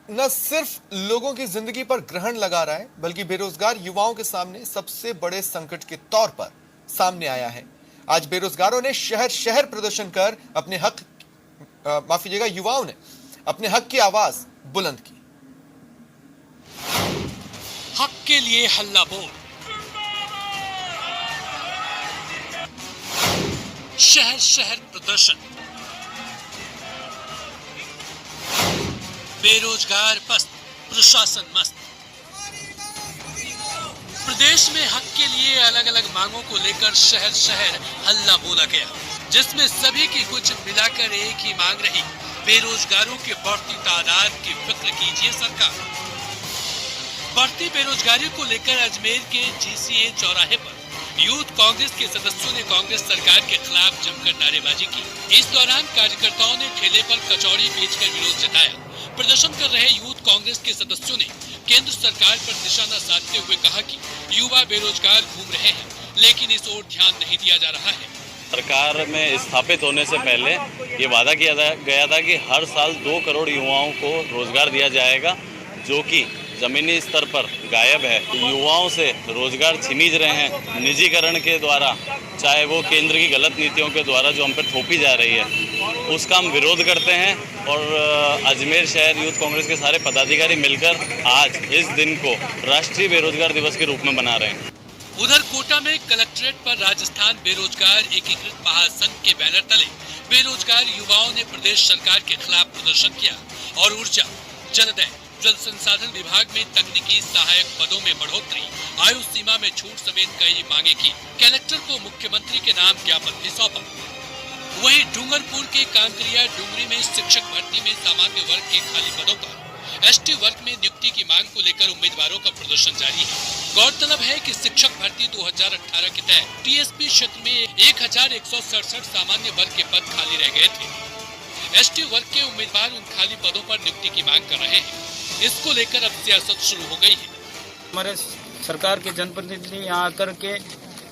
न सिर्फ लोगों की जिंदगी पर ग्रहण लगा रहा है, बल्कि बेरोजगार युवाओं के सामने सबसे बड़े संकट के तौर पर सामने आया है। आज बेरोजगारों ने शहर शहर प्रदर्शन कर अपने हक माफ कीजिएगा, युवाओं ने अपने हक की आवाज बुलंद की। हक के लिए हल्ला बोल, शहर शहर प्रदर्शन, बेरोजगार पस्त, प्रशासन मस्त। प्रदेश में हक के लिए अलग अलग मांगों को लेकर शहर शहर हल्ला बोला गया, जिसमें सभी की कुछ मिलाकर एक ही मांग रही, बेरोजगारों की बढ़ती तादाद की फिक्र कीजिए सरकार। बढ़ती बेरोजगारी को लेकर अजमेर के जीसीए चौराहे पर यूथ कांग्रेस के सदस्यों ने कांग्रेस सरकार के खिलाफ जमकर नारेबाजी की। इस दौरान कार्यकर्ताओं ने ठेले पर कचौड़ी बेचकर विरोध जताया। प्रदर्शन कर रहे यूथ कांग्रेस के सदस्यों ने केंद्र सरकार पर निशाना साधते हुए कहा कि युवा बेरोजगार घूम रहे हैं, लेकिन इस ओर ध्यान नहीं दिया जा रहा है। सरकार में स्थापित होने से पहले ये वादा किया गया था कि हर साल 2 करोड़ युवाओं को रोजगार दिया जाएगा, जो कि जमीनी स्तर पर गायब है। युवाओं से रोजगार छिनीज रहे हैं निजीकरण के द्वारा, चाहे वो केंद्र की गलत नीतियों के द्वारा जो हम पर थोपी जा रही है, उसका हम विरोध करते हैं। और अजमेर शहर यूथ कांग्रेस के सारे पदाधिकारी मिलकर आज इस दिन को राष्ट्रीय बेरोजगार दिवस के रूप में मना रहे हैं। उधर कोटा में कलेक्ट्रेट पर राजस्थान बेरोजगार एकीकृत महासंघ के बैनर तले बेरोजगार युवाओं ने प्रदेश सरकार के खिलाफ प्रदर्शन किया और ऊर्जा, जलदाय, जल संसाधन विभाग में तकनीकी सहायक पदों में बढ़ोतरी, आयु सीमा में छूट समेत कई मांगे की। कलेक्टर को मुख्यमंत्री के नाम ज्ञापन भी सौंपा। वहीं डूंगरपुर के कांकरिया डूंगरी में शिक्षक भर्ती में सामान्य वर्ग के खाली पदों पर एसटी वर्ग में नियुक्ति की मांग को लेकर उम्मीदवारों का प्रदर्शन जारी है। गौरतलब है कि शिक्षक भर्ती 2018 के तहत टीएसपी क्षेत्र में 1167 सामान्य वर्ग के पद खाली रह गए थे। एसटी वर्ग के उम्मीदवार उन खाली पदों पर नियुक्ति की मांग कर रहे हैं। इसको लेकर अब सियासत शुरू हो गई है। हमारे सरकार के जनप्रतिनिधि यहाँ आकर के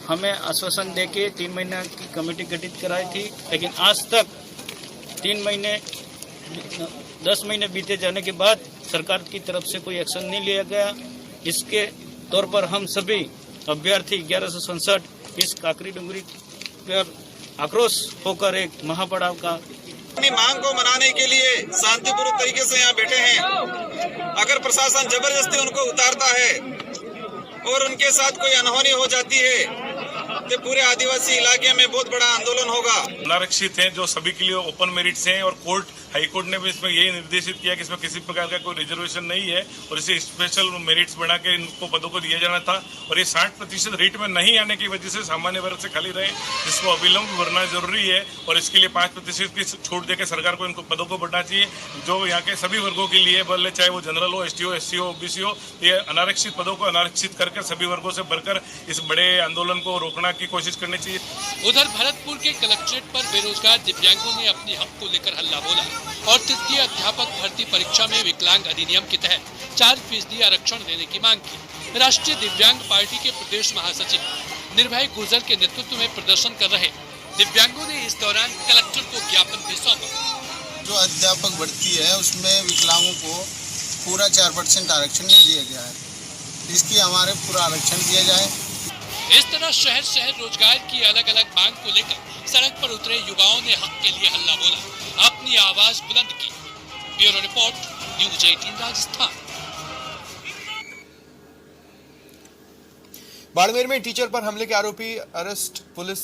हमें आश्वासन देके 3 महीने की कमेटी गठित कराई थी, लेकिन आज तक 10 महीने बीते जाने के बाद सरकार की तरफ से कोई एक्शन नहीं लिया गया। इसके तौर पर हम सभी अभ्यर्थी 1167 इस काकरी डूंगरी पर आक्रोश होकर एक महापड़ाव का अपनी मांग को मनाने के लिए शांतिपूर्वक तरीके से यहाँ बैठे हैं। अगर प्रशासन जबरदस्ती उनको उतारता है और उनके साथ कोई अनहोनी हो जाती है तो पूरे आदिवासी इलाके में बहुत बड़ा आंदोलन होगा। अनारक्षित हैं जो सभी के लिए ओपन मेरिट्स हैं, और हाई कोर्ट ने भी इसमें यही निर्देशित किया कि इसमें किसी प्रकार का कोई रिजर्वेशन नहीं है और इसे स्पेशल मेरिट्स बना के इनको पदों को दिया जाना था। और ये 60% रेट में नहीं आने की वजह से सामान्य वर्ग से खाली रहे, जिसको अविलंब भरना जरूरी है और इसके लिए 5% की छूट देकर सरकार को इनको पदों को बढ़ना चाहिए, जो यहाँ के सभी वर्गों के लिए, भले चाहे वो जनरल हो, एसटी हो, एससी हो, ओबीसी हो, ये अनारक्षित पदों को अनारक्षित करके सभी वर्गों से बढ़कर इस बड़े आंदोलन को रोकना की कोशिश करनी चाहिए। उधर भरतपुर के कलेक्ट्रेट पर बेरोजगार दिव्यांगों ने अपने हक को लेकर हल्ला बोला और तृतीय अध्यापक भर्ती परीक्षा में विकलांग अधिनियम के तहत 4% आरक्षण देने की मांग की। राष्ट्रीय दिव्यांग पार्टी के प्रदेश महासचिव निर्भय गुर्जर के नेतृत्व में प्रदर्शन कर रहे दिव्यांगों ने इस दौरान कलेक्टर को ज्ञापन भी सौंपा। जो अध्यापक भर्ती है उसमें विकलांगों को पूरा 4% आरक्षण नहीं दिया गया है, इसकी हमारे पूरा आरक्षण दिया जाए। इस तरह शहर शहर रोजगार की अलग अलग मांग को लेकर सड़क पर उतरे युवाओं ने हक के लिए हल्ला बोला, अपनी आवाज बुलंद की। Bureau report, news 18 Rajasthan. Barmer में टीचर पर हमले के आरोपी अरेस्ट, पुलिस